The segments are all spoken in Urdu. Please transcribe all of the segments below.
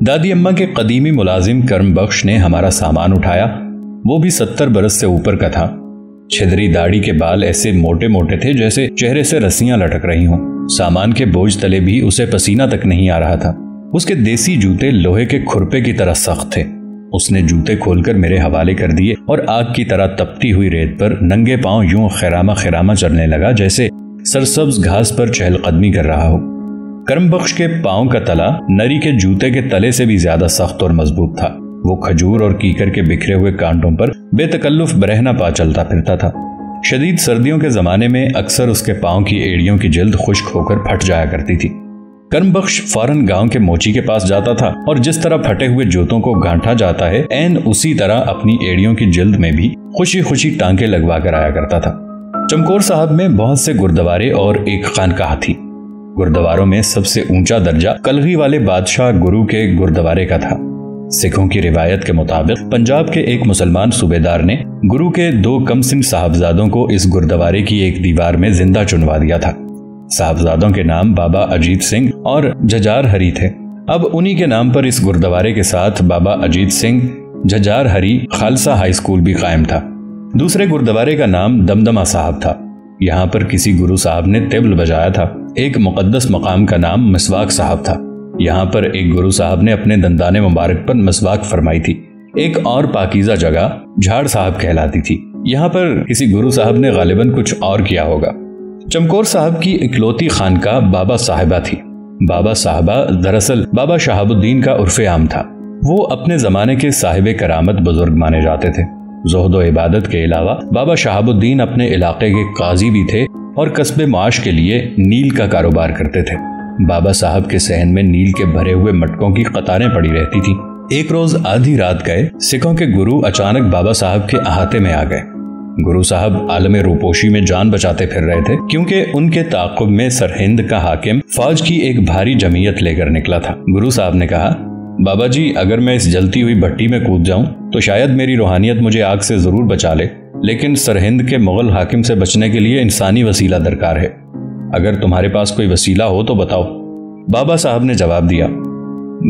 دادی اماں کے قدیمی ملازم کرم بخش نے ہمارا سامان اٹھایا، وہ بھی 70 برس سے اوپر کا تھا۔ چھدری داڑھی کے بال ایسے موٹے موٹے تھے جیسے چہرے سے رسیاں لٹک رہی ہوں۔ سامان کے بوجھ تلے بھی اسے پسینہ تک نہیں آ رہا تھا۔ اس کے دیسی جوتے لوہے کے کھرپے کی طرح سخت تھے۔ اس نے جوتے کھول کر میرے حوالے کر دیے اور آگ کی طرح تپتی ہوئی ریت پر ننگے پاؤں یوں خیرامہ خیرامہ چلنے لگا جیسے سرسبز گھاس پر چہل قدمی کر رہا ہو۔ کرم بخش کے پاؤں کا تلا نری کے جوتے کے تلے سے بھی زیادہ سخت اور مضبوط تھا۔ وہ کھجور اور کیکر کے بکھرے ہوئے کانٹوں پر بے تکلف برہنہ پا چلتا پھرتا تھا۔ شدید سردیوں کے زمانے میں اکثر اس کے پاؤں کی ایڑیوں کی جلد خشک ہو کر پھٹ جایا کرتی تھی۔ کرم بخش فوراً گاؤں کے موچی کے پاس جاتا تھا اور جس طرح پھٹے ہوئے جوتوں کو گانٹھا جاتا ہے عین اسی طرح اپنی ایڑیوں کی جلد میں بھی خوشی خوشی ٹانکے لگوا کر آیا کرتا تھا۔ چمکور صاحب میں بہت سے گردوارے اور ایک خانقاہ تھی۔ گردواروں میں سب سے اونچا درجہ کلغی والے بادشاہ گرو کے گردوارے کا تھا۔ سکھوں کی روایت کے مطابق پنجاب کے ایک مسلمان صوبیدار نے گرو کے 2 کم سن صاحبزادوں کو اس گردوارے کی ایک دیوار میں زندہ چنوا دیا تھا۔ صاحبزادوں کے نام بابا اجیت سنگھ اور جھجار ہری تھے۔ اب انہی کے نام پر اس گردوارے کے ساتھ بابا اجیت سنگھ جھجار ہری خالصہ ہائی اسکول بھی قائم تھا۔ دوسرے گردوارے کا نام دمدمہ صاحب تھا۔ یہاں پر کسی گرو صاحب نے طبل بجایا تھا۔ ایک مقدس مقام کا نام مسواک صاحب تھا۔ یہاں پر ایک گرو صاحب نے اپنے دندان مبارک پر مسواک فرمائی تھی۔ ایک اور پاکیزہ جگہ جھاڑ صاحب کہلاتی تھی۔ یہاں پر کسی گرو صاحب نے غالباً کچھ اور کیا ہوگا۔ چمکور صاحب کی اکلوتی خانقاہ بابا صاحبہ تھی۔ بابا صاحبہ دراصل بابا شہاب الدین کا عرف عام تھا۔ وہ اپنے زمانے کے صاحب کرامت بزرگ مانے جاتے تھے۔ زہد و عبادت کے علاوہ بابا شہاب الدین اپنے علاقے کے قاضی بھی تھے اور قصب معاش کے لیے نیل کا کاروبار کرتے تھے۔ بابا صاحب کے صحن میں نیل کے بھرے ہوئے مٹکوں کی قطاریں پڑی رہتی تھی۔ ایک روز آدھی رات گئے سکھوں کے گرو اچانک بابا صاحب کے احاطے میں آ گئے۔ گرو صاحب عالم روپوشی میں جان بچاتے پھر رہے تھے کیونکہ ان کے تعاقب میں سرہند کا حاکم فوج کی ایک بھاری جمعیت لے کر نکلا تھا۔ گرو صاحب نے کہا، بابا جی اگر میں اس جلتی ہوئی بھٹی میں کود جاؤں تو شاید میری روحانیت مجھے آگ سے ضرور بچا لے، لیکن سرہند کے مغل حاکم سے بچنے کے لیے انسانی وسیلہ درکار ہے۔ اگر تمہارے پاس کوئی وسیلہ ہو تو بتاؤ۔ بابا صاحب نے جواب دیا،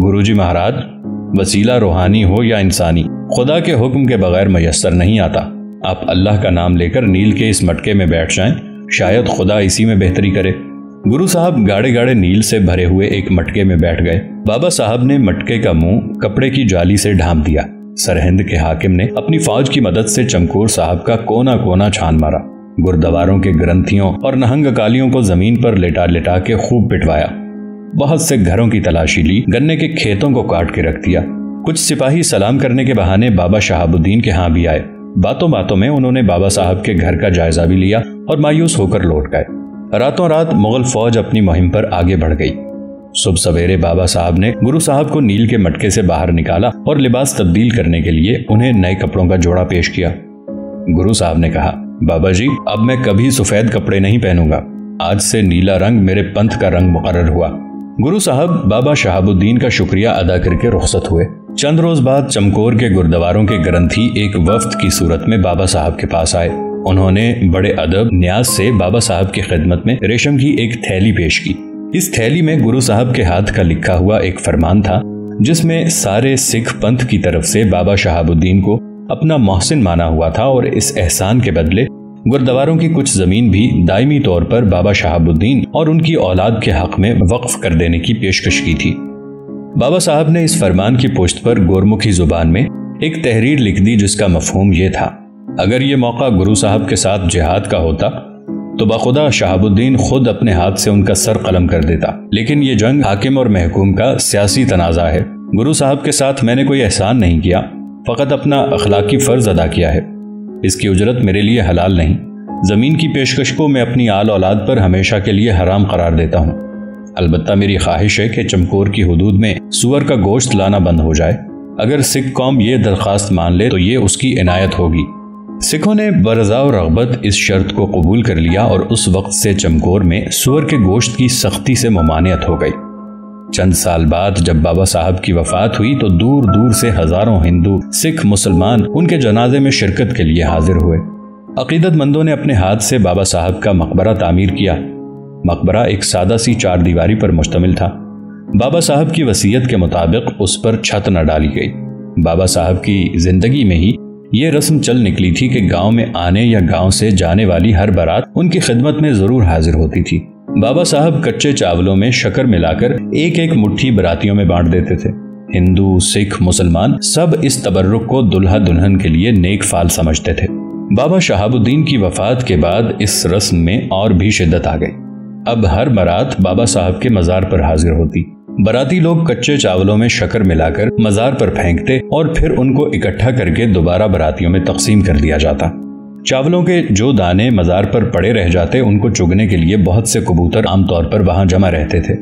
گرو جی مہاراج، وسیلہ روحانی ہو یا انسانی خدا کے حکم کے بغیر میسر نہیں آتا۔ آپ اللہ کا نام لے کر نیل کے اس مٹکے میں بیٹھ جائیں، شاید خدا اسی میں بہتری کرے۔ گرو صاحب گاڑے گاڑے نیل سے بھرے ہوئے ایک مٹکے میں بیٹھ گئے۔ بابا صاحب نے مٹکے کا منہ کپڑے کی جالی سے ڈھانپ دیا۔ سرہند کے حاکم نے اپنی فوج کی مدد سے چمکور صاحب کا کونا کونا چھان مارا۔ گردواروں کے گرنتھیوں اور نہنگ اکالیوں کو زمین پر لٹا لٹا کے خوب پٹوایا۔ بہت سے گھروں کی تلاشی لی، گنے کے کھیتوں کو کاٹ کے رکھ دیا۔ کچھ سپاہی سلام کرنے کے بہانے بابا شہاب الدین کے ہاں بھی آئے۔ باتوں باتوں میں انہوں نے بابا صاحب کے گھر کا جائزہ بھی لیا اور مایوس ہو کر لوٹ گئے۔ راتوں رات مغل فوج اپنی مہم پر آگے بڑھ گئی۔ صبح سویرے بابا صاحب نے گرو صاحب کو نیل کے مٹکے سے باہر نکالا اور لباس تبدیل کرنے کے لیے انہیں نئے کپڑوں کا جوڑا پیش کیا۔ گرو صاحب نے کہا، بابا جی اب میں کبھی سفید کپڑے نہیں پہنوں گا، آج سے نیلا رنگ میرے پنتھ کا رنگ مقرر ہوا۔ گرو صاحب بابا شہاب الدین کا شکریہ ادا کر کے رخصت ہوئے۔ چند روز بعد چمکور کے گردواروں کے گرنتھی ایک وفد کی صورت میں بابا صاحب کے پاس آئے۔ انہوں نے بڑے ادب نیاز سے بابا صاحب کی خدمت میں ریشم کی ایک تھیلی پیش کی۔ اس تھیلی میں گرو صاحب کے ہاتھ کا لکھا ہوا ایک فرمان تھا جس میں سارے سکھ پنتھ کی طرف سے بابا شہاب الدین کو اپنا محسن مانا ہوا تھا اور اس احسان کے بدلے گردواروں کی کچھ زمین بھی دائمی طور پر بابا شہاب الدین اور ان کی اولاد کے حق میں وقف کر دینے کی پیشکش کی تھی۔ بابا صاحب نے اس فرمان کی پشت پر گورمکھی زبان میں ایک تحریر لکھ دی جس کا مفہوم یہ تھا، اگر یہ موقع گرو صاحب کے ساتھ جہاد کا ہوتا تو بخدا شہاب الدین خود اپنے ہاتھ سے ان کا سر قلم کر دیتا، لیکن یہ جنگ حاکم اور محکوم کا سیاسی تنازع ہے۔ گرو صاحب کے ساتھ میں نے کوئی احسان نہیں کیا، فقط اپنا اخلاقی فرض ادا کیا ہے۔ اس کی اجرت میرے لیے حلال نہیں۔ زمین کی پیشکش کو میں اپنی آل اولاد پر ہمیشہ کے لیے حرام قرار دیتا ہوں۔ البتہ میری خواہش ہے کہ چمکور کی حدود میں سور کا گوشت لانا بند ہو جائے۔ اگر سکھ قوم یہ درخواست مان لے تو یہ اس کی عنایت ہوگی۔ سکھوں نے برضا و رغبت اس شرط کو قبول کر لیا اور اس وقت سے چمکور میں سور کے گوشت کی سختی سے ممانعت ہو گئی۔ چند سال بعد جب بابا صاحب کی وفات ہوئی تو دور دور سے ہزاروں ہندو، سکھ، مسلمان ان کے جنازے میں شرکت کے لیے حاضر ہوئے۔ عقیدت مندوں نے اپنے ہاتھ سے بابا صاحب کا مقبرہ تعمیر کیا۔ مقبرہ ایک سادہ سی 4 دیواری پر مشتمل تھا۔ بابا صاحب کی وصیت کے مطابق اس پر چھت نہ ڈالی گئی۔ بابا صاحب کی زندگی میں ہی یہ رسم چل نکلی تھی کہ گاؤں میں آنے یا گاؤں سے جانے والی ہر بارات ان کی خدمت میں ضرور حاضر ہوتی تھی۔ بابا صاحب کچے چاولوں میں شکر ملا کر ایک ایک مٹھی براتیوں میں بانٹ دیتے تھے۔ ہندو، سکھ، مسلمان سب اس تبرک کو دلہا دلہن کے لیے نیک فال سمجھتے تھے۔ بابا شہاب الدین کی وفات کے بعد اس رسم میں اور بھی شدت آ گئی۔ اب ہر برات بابا صاحب کے مزار پر حاضر ہوتی۔ براتی لوگ کچے چاولوں میں شکر ملا کر مزار پر پھینکتے اور پھر ان کو اکٹھا کر کے دوبارہ براتیوں میں تقسیم کر دیا جاتا۔ چاولوں کے جو دانے مزار پر پڑے رہ جاتے ان کو چگنے کے لیے بہت سے کبوتر عام طور پر وہاں جمع رہتے تھے۔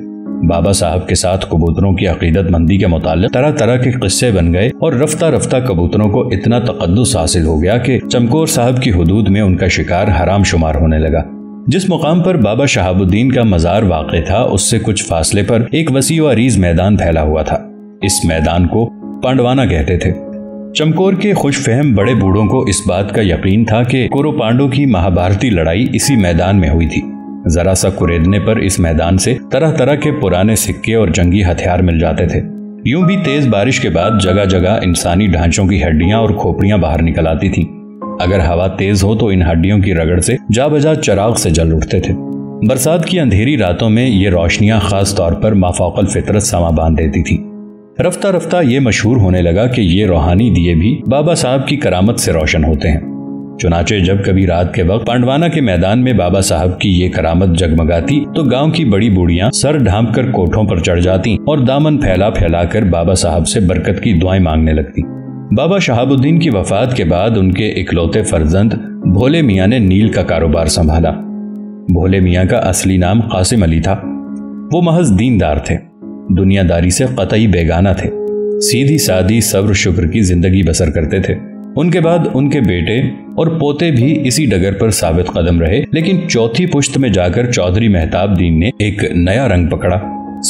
بابا صاحب کے ساتھ کبوتروں کی عقیدت مندی کے متعلق طرح طرح کے قصے بن گئے اور رفتہ رفتہ کبوتروں کو اتنا تقدس حاصل ہو گیا کہ چمکور صاحب کی حدود میں ان کا شکار حرام شمار ہونے لگا۔ جس مقام پر بابا شہاب الدین کا مزار واقع تھا اس سے کچھ فاصلے پر ایک وسیع و عریض میدان پھیلا ہوا تھا۔ اس میدان کو پانڈوانا کہتے تھے۔ چمکور کے خوش فہم بڑے بوڑھوں کو اس بات کا یقین تھا کہ کورو پانڈو کی مہابھارتی لڑائی اسی میدان میں ہوئی تھی۔ ذرا سا کریدنے پر اس میدان سے طرح طرح کے پرانے سکے اور جنگی ہتھیار مل جاتے تھے۔ یوں بھی تیز بارش کے بعد جگہ جگہ انسانی ڈھانچوں کی ہڈیاں اور کھوپڑیاں باہر نکل آتی تھیں۔ اگر ہوا تیز ہو تو ان ہڈیوں کی رگڑ سے جا بجا چراغ سے جل اٹھتے تھے۔ برسات کی اندھیری راتوں میں یہ روشنیاں خاص طور پر مافوق الفطرت سما باندھ دیتی تھی۔ رفتہ رفتہ یہ مشہور ہونے لگا کہ یہ روحانی دیے بھی بابا صاحب کی کرامت سے روشن ہوتے ہیں۔ چنانچہ جب کبھی رات کے وقت پانڈوانا کے میدان میں بابا صاحب کی یہ کرامت جگمگاتی تو گاؤں کی بڑی بوڑھیاں سر ڈھانپ کر کوٹھوں پر چڑھ جاتی اور دامن پھیلا پھیلا کر بابا صاحب سے برکت کی دعائیں مانگنے لگتی۔ بابا شہاب الدین کی وفات کے بعد ان کے اکلوتے فرزند بھولے میاں نے نیل کا کاروبار سنبھالا۔ بھولے میاں کا اصلی نام قاسم علی تھا۔ وہ محض دیندار تھے، دنیا داری سے قطعی بیگانہ تھے، سیدھی سادی صبر شکر کی زندگی بسر کرتے تھے۔ ان کے بعد ان کے بیٹے اور پوتے بھی اسی ڈگر پر ثابت قدم رہے، لیکن چوتھی پشت میں جا کر چودھری مہتاب دین نے ایک نیا رنگ پکڑا۔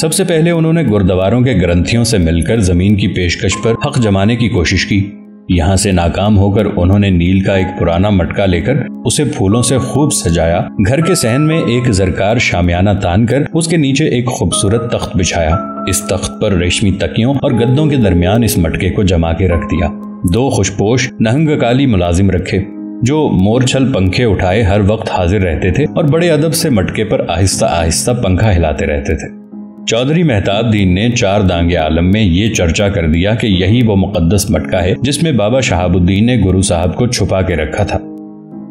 سب سے پہلے انہوں نے گردواروں کے گرنتھیوں سے مل کر زمین کی پیشکش پر حق جمانے کی کوشش کی۔ یہاں سے ناکام ہو کر انہوں نے نیل کا ایک پرانا مٹکا لے کر اسے پھولوں سے خوب سجایا، گھر کے صحن میں ایک زرکار شامیانہ تان کر اس کے نیچے ایک خوبصورت تخت بچھایا۔ اس تخت پر ریشمی تکیوں اور گدوں کے درمیان اس مٹکے کو جما کے رکھ دیا۔ دو خوشپوش نہنگ کالی ملازم رکھے جو مورچھل پنکھے اٹھائے ہر وقت حاضر رہتے تھے اور بڑے ادب سے مٹکے پر آہستہ آہستہ پنکھا ہلاتے رہتے تھے۔ چودھری مہتاب دین نے چار دانگے عالم میں یہ چرچا کر دیا کہ یہی وہ مقدس مٹکا ہے جس میں بابا شہاب الدین نے گرو صاحب کو چھپا کے رکھا تھا۔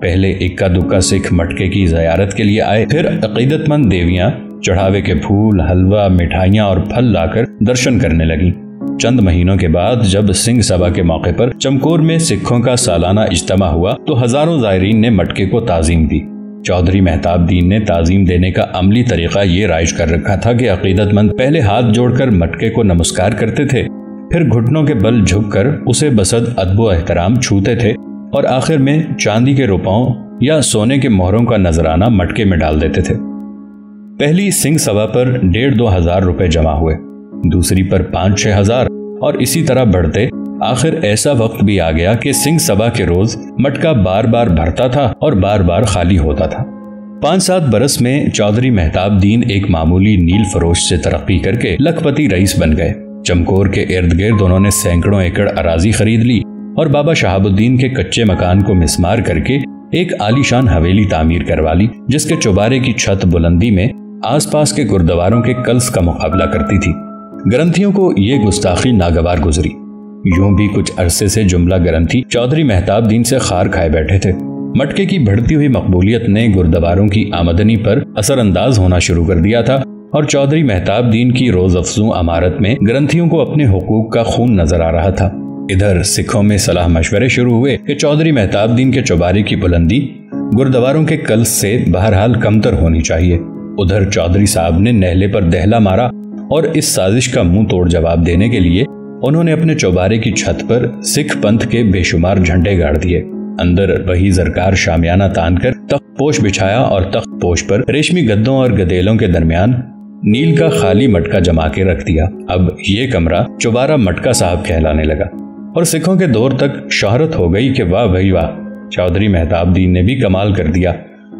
پہلے اکا دکا سکھ مٹکے کی زیارت کے لیے آئے، پھر عقیدت مند دیویاں چڑھاوے کے پھول، حلوہ، مٹھائیاں اور پھل لا کر درشن کرنے لگیں۔ چند مہینوں کے بعد جب سنگھ سبھا کے موقع پر چمکور میں سکھوں کا سالانہ اجتماع ہوا تو ہزاروں زائرین نے مٹکے کو تعظیم دی۔ چودھری مہتاب دین نے تعظیم دینے کا عملی طریقہ یہ رائج کر رکھا تھا کہ عقیدت مند پہلے ہاتھ جوڑ کر مٹکے کو نمسکار کرتے تھے، پھر گھٹنوں کے بل جھک کر اسے بصد ادب و احترام چھوتے تھے اور آخر میں چاندی کے روپاؤں یا سونے کے مہروں کا نذرانہ مٹکے میں ڈال دیتے تھے۔ پہلی سنگھ سبھا پر 1,500 ہزار روپے جمع ہوئے، دوسری پر 5-6 ہزار اور اسی طرح بڑھتے آخر ایسا وقت بھی آ گیا کہ سنگھ سبھا کے روز مٹکا بار بار بھرتا تھا اور بار بار خالی ہوتا تھا۔ 5-7 برس میں چودھری مہتاب دین ایک معمولی نیل فروش سے ترقی کر کے لکھ پتی رئیس بن گئے۔ چمکور کے ارد گرد انہوں نے سینکڑوں ایکڑ اراضی خرید لی اور بابا شہاب الدین کے کچے مکان کو مسمار کر کے ایک عالیشان حویلی تعمیر کروا لی، جس کے چوبارے کی چھت بلندی میں آس پاس کے گردواروں کے کلس کا مقابلہ کرتی تھی۔ گرنتھیوں کو یہ گستاخی ناگوار گزری۔ یوں بھی کچھ عرصے سے جملہ گرنتھی چودھری مہتاب دین سے خار کھائے بیٹھے تھے۔ مٹکے کی بڑھتی ہوئی مقبولیت نے گردواروں کی آمدنی پر اثر انداز ہونا شروع کر دیا تھا اور چودھری مہتاب دین کی روز افزوں عمارت میں گرنتھیوں کو اپنے حقوق کا خون نظر آ رہا تھا۔ ادھر سکھوں میں صلاح مشورے شروع ہوئے کہ چودھری مہتاب دین کے چوبارے کی بلندی گردواروں کے کلس سے بہرحال کمتر ہونی چاہیے۔ ادھر چودھری صاحب نے نہلے پر دہلا مارا اور اس سازش کا منہ توڑ جواب دینے کے لیے انہوں نے اپنے چوبارے کی چھت پر سکھ پنتھ کے بے شمار جھنڈے گاڑ دیے۔ اندر وہی زرکار شامیانہ تان کر تخت پوش بچھایا اور تخت پوش پر ریشمی گدوں اور گدیلوں کے درمیان نیل کا خالی مٹکا جما کے رکھ دیا۔ اب یہ کمرہ چوبارہ مٹکا صاحب کہلانے لگا اور سکھوں کے دور تک شہرت ہو گئی کہ واہ بھائی واہ، چودھری مہتاب دین نے بھی کمال کر دیا۔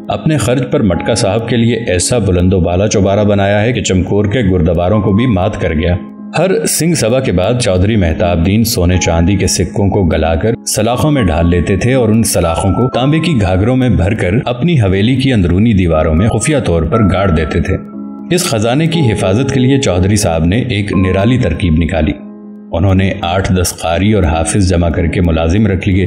اپنے خرچ پر مٹکا صاحب کے لیے ایسا بلند و بالا چوبارہ بنایا ہے کہ چمکور کے گردواروں کو بھی مات کر گیا۔ ہر سنگ سبا کے بعد چودھری مہتاب دین سونے چاندی کے سکوں کو گلا کر سلاخوں میں ڈال لیتے تھے اور ان سلاخوں کو تانبے کی گھاگروں میں بھر کر اپنی حویلی کی اندرونی دیواروں میں خفیہ طور پر گاڑ دیتے تھے۔ اس خزانے کی حفاظت کے لیے چودھری صاحب نے ایک نرالی ترکیب نکالی۔ انہوں نے 8-10 قاری اور حافظ جمع کر کے ملازم رکھ لیے۔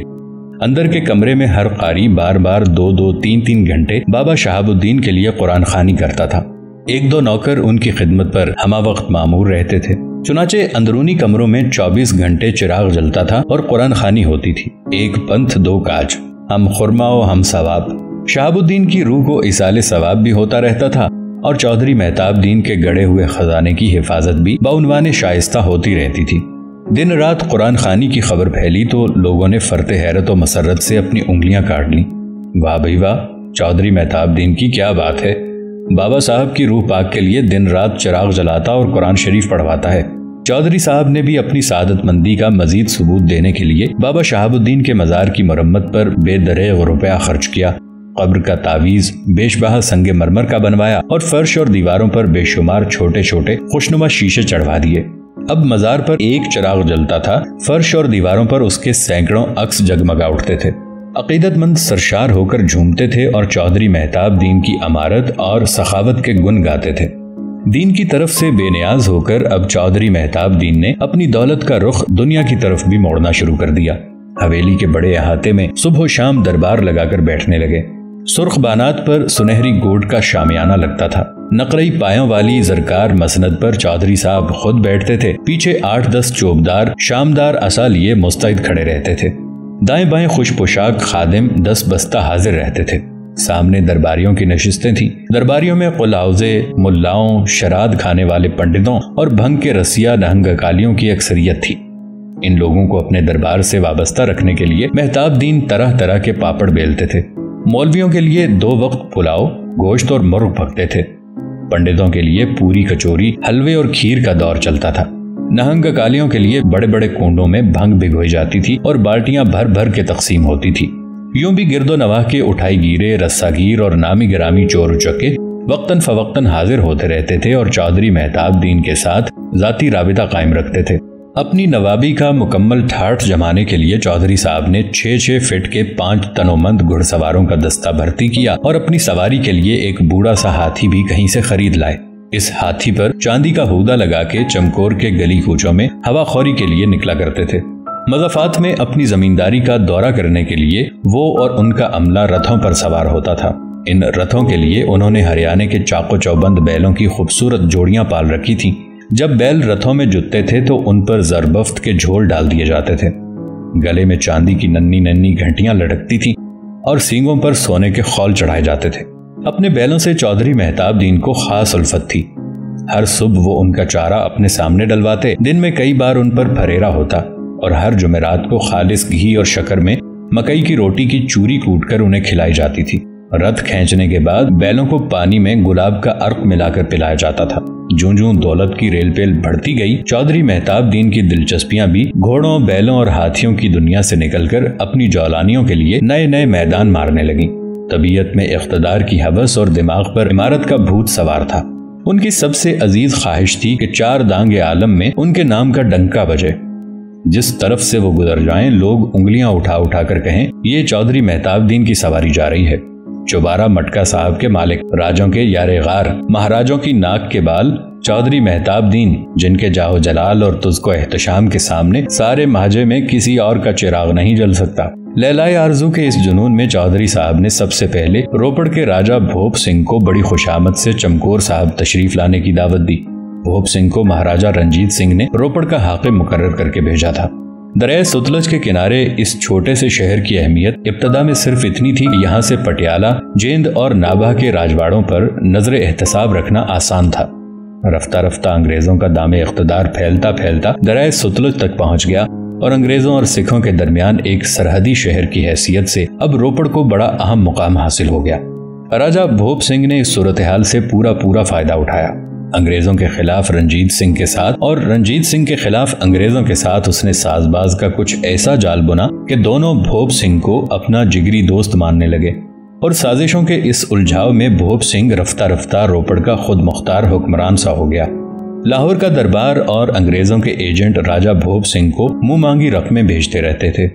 اندر کے کمرے میں ہر قاری بار بار 2-2 3-3 گھنٹے بابا شہاب الدین کے لیے قرآن خوانی کرتا تھا۔ 1-2 نوکر ان کی خدمت پر ہمہ وقت مامور رہتے تھے۔ چنانچہ اندرونی کمروں میں 24 گھنٹے چراغ جلتا تھا اور قرآن خوانی ہوتی تھی۔ 1 پنتھ 2 کاج، ہم خرما و ہم ثواب۔ شہاب الدین کی روح کو ایصال ثواب بھی ہوتا رہتا تھا اور چودھری مہتاب دین کے گڑے ہوئے خزانے کی حفاظت بھی بعنوان شائستہ ہوتی رہتی تھی۔ دن رات قرآن خوانی کی خبر پھیلی تو لوگوں نے فرط حیرت و مسرت سے اپنی انگلیاں کاٹ لیں۔ واہ بھائی واہ، چودھری مہتاب دین کی کیا بات ہے، بابا صاحب کی روح پاک کے لیے دن رات چراغ جلاتا اور قرآن شریف پڑھواتا ہے۔ چودھری صاحب نے بھی اپنی سعادت مندی کا مزید ثبوت دینے کے لیے بابا شہاب الدین کے مزار کی مرمت پر بے دریغ روپیہ خرچ کیا۔ قبر کا تعویذ بیش بہا سنگ مرمر کا بنوایا اور فرش اور دیواروں پر بے شمار چھوٹے چھوٹے خوشنما شیشے چڑھوا دیے۔ اب مزار پر ایک چراغ جلتا تھا، فرش اور دیواروں پر اس کے سینکڑوں عکس جگمگا اٹھتے تھے۔ عقیدت مند سرشار ہو کر جھومتے تھے اور چودھری مہتاب دین کی امارت اور سخاوت کے گن گاتے تھے۔ دین کی طرف سے بے نیاز ہو کر اب چودھری مہتاب دین نے اپنی دولت کا رخ دنیا کی طرف بھی موڑنا شروع کر دیا۔ حویلی کے بڑے احاطے میں صبح و شام دربار لگا کر بیٹھنے لگے۔ سرخ بانات پر سنہری گوٹ کا شامیانہ لگتا تھا۔ نقرئی پایوں والی زرکار مسند پر چودھری صاحب خود بیٹھتے تھے۔ پیچھے 8-10 چوبدار شامدار عصا لیے مستعد کھڑے رہتے تھے۔ دائیں بائیں خوش پوشاک خادم 10 بستہ حاضر رہتے تھے۔ سامنے درباریوں کی نشستیں تھیں۔ درباریوں میں قلاوزے، ملاؤں، شراد کھانے والے پنڈتوں اور بھنگ کے رسیا نہنگ اکالیوں کی اکثریت تھی۔ ان لوگوں کو اپنے دربار سے وابستہ رکھنے کے لیے مہتاب دین طرح طرح کے پاپڑ بیلتے تھے۔ مولویوں کے لیے 2 وقت پلاؤ، گوشت اور مرغ پکتے تھے۔ پنڈتوں کے لیے پوری کچوری، حلوے اور کھیر کا دور چلتا تھا۔ نہنگ اکالیوں کے لیے بڑے بڑے کنڈوں میں بھنگ بھگوئی جاتی تھی اور بالٹیاں بھر بھر کے تقسیم ہوتی تھی۔ یوں بھی گرد و نواح کے اٹھائی گیرے، رسا گیر اور نامی گرامی چور اچکے وقتاً فوقتاً حاضر ہوتے رہتے تھے اور چودھری مہتاب دین کے ساتھ ذاتی رابطہ قائم رکھتے تھے۔ اپنی نوابی کا مکمل ٹھاٹھ جمانے کے لیے چودھری صاحب نے 6-6 فٹ کے 5 تنومند گھڑ سواروں کا دستہ بھرتی کیا اور اپنی سواری کے لیے ایک بوڑھا سا ہاتھی بھی کہیں سے خرید لائے۔ اس ہاتھی پر چاندی کا ہودہ لگا کے چمکور کے گلی کوچوں میں ہوا خوری کے لیے نکلا کرتے تھے۔ مضافات میں اپنی زمینداری کا دورہ کرنے کے لیے وہ اور ان کا عملہ رتھوں پر سوار ہوتا تھا۔ ان رتھوں کے لیے انہوں نے ہریانے کے چاق و چوبند بیلوں کی خوبصورت جوڑیاں پال رکھی تھیں۔ جب بیل رتھوں میں جتتے تھے تو ان پر زربفت کے جھول ڈال دیے جاتے تھے۔ گلے میں چاندی کی ننھی ننھی گھنٹیاں لٹکتی تھیں اور سینگوں پر سونے کے خول چڑھائے جاتے تھے۔ اپنے بیلوں سے چودھری مہتاب دین کو خاص الفت تھی۔ ہر صبح وہ ان کا چارہ اپنے سامنے ڈلواتے، دن میں کئی بار ان پر پھریرا ہوتا اور ہر جمعرات کو خالص گھی اور شکر میں مکئی کی روٹی کی چوری کوٹ کر انہیں کھلائی جاتی تھی۔ رت کھینچنے کے بعد بیلوں کو پانی میں گلاب کا عرق ملا کر پلایا جاتا تھا۔ جوں جوں دولت کی ریل پیل بڑھتی گئی، چودھری مہتاب دین کی دلچسپیاں بھی گھوڑوں، بیلوں اور ہاتھیوں کی دنیا سے نکل کر اپنی جولانیوں کے لیے نئے نئے میدان مارنے لگیں۔ طبیعت میں اقتدار کی ہوس اور دماغ پر عمارت کا بھوت سوار تھا۔ ان کی سب سے عزیز خواہش تھی کہ 4 دانگ عالم میں ان کے نام کا ڈنکا بجے۔ جس طرف سے وہ گزر جائیں لوگ انگلیاں اٹھا اٹھا کر کہیں یہ چودھری مہتاب دین کی سواری جا رہی ہے۔ چوبارہ مٹکا صاحب کے مالک، راجوں کے یارے غار، مہاراجوں کی ناک کے بال، چودھری مہتاب دین، جن کے جاہ و جلال اور تجھ کو احتشام کے سامنے سارے مہجے میں کسی اور کا چراغ نہیں جل سکتا۔ لیلائے آرزو کے اس جنون میں چودھری صاحب نے سب سے پہلے روپڑ کے راجہ بھوپ سنگھ کو بڑی خوشامد سے چمکور صاحب تشریف لانے کی دعوت دی۔ بھوپ سنگھ کو مہاراجہ رنجیت سنگھ نے روپڑ کا حاکم مقرر کر کے بھیجا تھا۔ دریائے ستلج کے کنارے اس چھوٹے سے شہر کی اہمیت ابتدا میں صرف اتنی تھی کہ یہاں سے پٹیالہ، جیند اور نابھا کے راجواڑوں پر نظر احتساب رکھنا آسان تھا۔ رفتہ رفتہ انگریزوں کا دام اقتدار پھیلتا پھیلتا دریائے ستلج تک پہنچ گیا اور انگریزوں اور سکھوں کے درمیان ایک سرحدی شہر کی حیثیت سے اب روپڑ کو بڑا اہم مقام حاصل ہو گیا۔ راجہ بھوپ سنگھ نے اس صورتحال سے پورا فائدہ اٹھایا۔ انگریزوں کے خلاف رنجیت سنگھ کے ساتھ اور رنجیت سنگھ کے خلاف انگریزوں کے ساتھ اس نے ساز باز کا کچھ ایسا جال بنا کہ دونوں بھوپ سنگھ کو اپنا جگری دوست ماننے لگے۔ اور سازشوں کے اس الجھاؤ میں بھوپ سنگھ رفتہ رفتہ روپڑ کا خود مختار حکمران سا ہو گیا۔ لاہور کا دربار اور انگریزوں کے ایجنٹ راجہ بھوپ سنگھ کو منہ مانگی رقمیں بھیجتے رہتے تھے،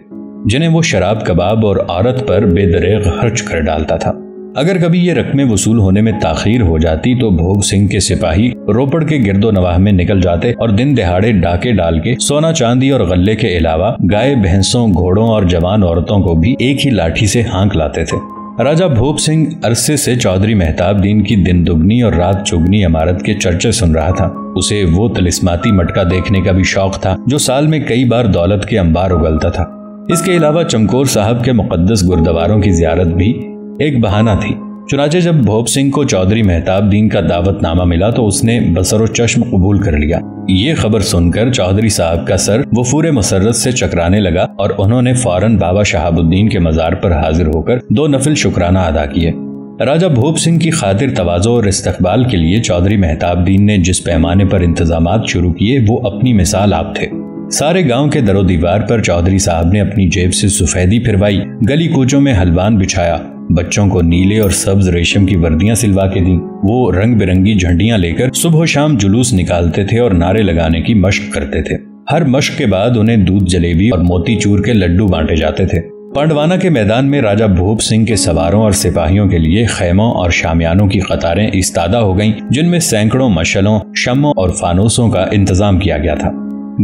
جنہیں وہ شراب کباب اور عورت پر بے دریغ خرچ کر ڈالتا تھا۔ اگر کبھی یہ رقمیں وصول ہونے میں تاخیر ہو جاتی تو بھوپ سنگھ کے سپاہی روپڑ کے گرد و نواح میں نکل جاتے اور دن دہاڑے ڈاکے ڈال کے سونا چاندی اور غلے کے علاوہ گائے بھینسوں گھوڑوں اور جوان عورتوں کو بھی ایک ہی لاٹھی سے ہانک لاتے تھے۔ راجہ بھوپ سنگھ عرصے سے چودھری مہتاب دین کی دن دگنی اور رات چگنی عمارت کے چرچے سن رہا تھا۔ اسے وہ طلسماتی مٹکا دیکھنے کا بھی شوق تھا جو سال میں کئی بار دولت کے انبار اگلتا تھا۔ اس کے علاوہ چمکور صاحب کے مقدس گردواروں کی زیارت بھی ایک بہانہ تھی۔ چنانچہ جب بھوپ سنگھ کو چودھری مہتاب دین کا دعوت نامہ ملا تو اس نے بصر و چشم قبول کر لیا۔ یہ خبر سن کر چودھری صاحب کا سر وفور مسرت سے چکرانے لگا اور انہوں نے فوراً بابا شہاب الدین کے مزار پر حاضر ہو کر 2 نفل شکرانہ ادا کیے۔ راجہ بھوپ سنگھ کی خاطر تواضع اور استقبال کے لیے چودھری مہتاب دین نے جس پیمانے پر انتظامات شروع کیے وہ اپنی مثال آپ تھے۔ سارے گاؤں کے در و دیوار پر چودھری صاحب نے اپنی جیب سے سفیدی پھروائی، گلی کوچوں میں ہلوان بچھایا، بچوں کو نیلے اور سبز ریشم کی وردیاں سلوا کے دیں۔ وہ رنگ برنگی جھنڈیاں لے کر صبح و شام جلوس نکالتے تھے اور نعرے لگانے کی مشق کرتے تھے۔ ہر مشق کے بعد انہیں دودھ جلیبی اور موتی چور کے لڈو بانٹے جاتے تھے۔ پانڈوانا کے میدان میں راجہ بھوپ سنگھ کے سواروں اور سپاہیوں کے لیے خیموں اور شامیانوں کی قطاریں ایستادہ ہو گئیں، جن میں سینکڑوں مشلوں، شموں اور فانوسوں کا انتظام کیا گیا تھا۔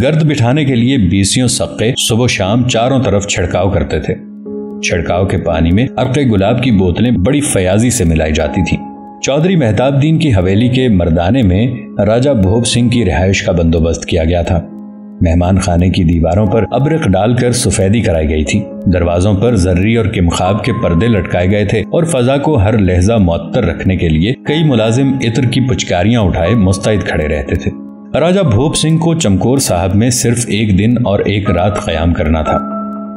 گرد بٹھانے کے لیے 20 سقے صبح و شام چاروں طرف چھڑکاؤ کرتے تھے۔ چھڑکاؤ کے پانی میں عرق گلاب کی بوتلیں بڑی فیاضی سے ملائی جاتی تھیں۔ چودھری مہتاب دین کی حویلی کے مردانے میں راجہ بھوپ سنگھ کی رہائش کا بندوبست کیا گیا تھا۔ مہمان خانے کی دیواروں پر ابرق ڈال کر سفیدی کرائی گئی تھی، دروازوں پر زرری اور کمخاب کے پردے لٹکائے گئے تھے اور فضا کو ہر لہجہ معطر رکھنے کے لیے کئی ملازم عطر کی پچکاریاں اٹھائے مستعد کھڑے رہتے تھے۔ راجہ بھوپ سنگھ کو چمکور صاحب میں صرف 1 دن اور 1 رات قیام کرنا تھا۔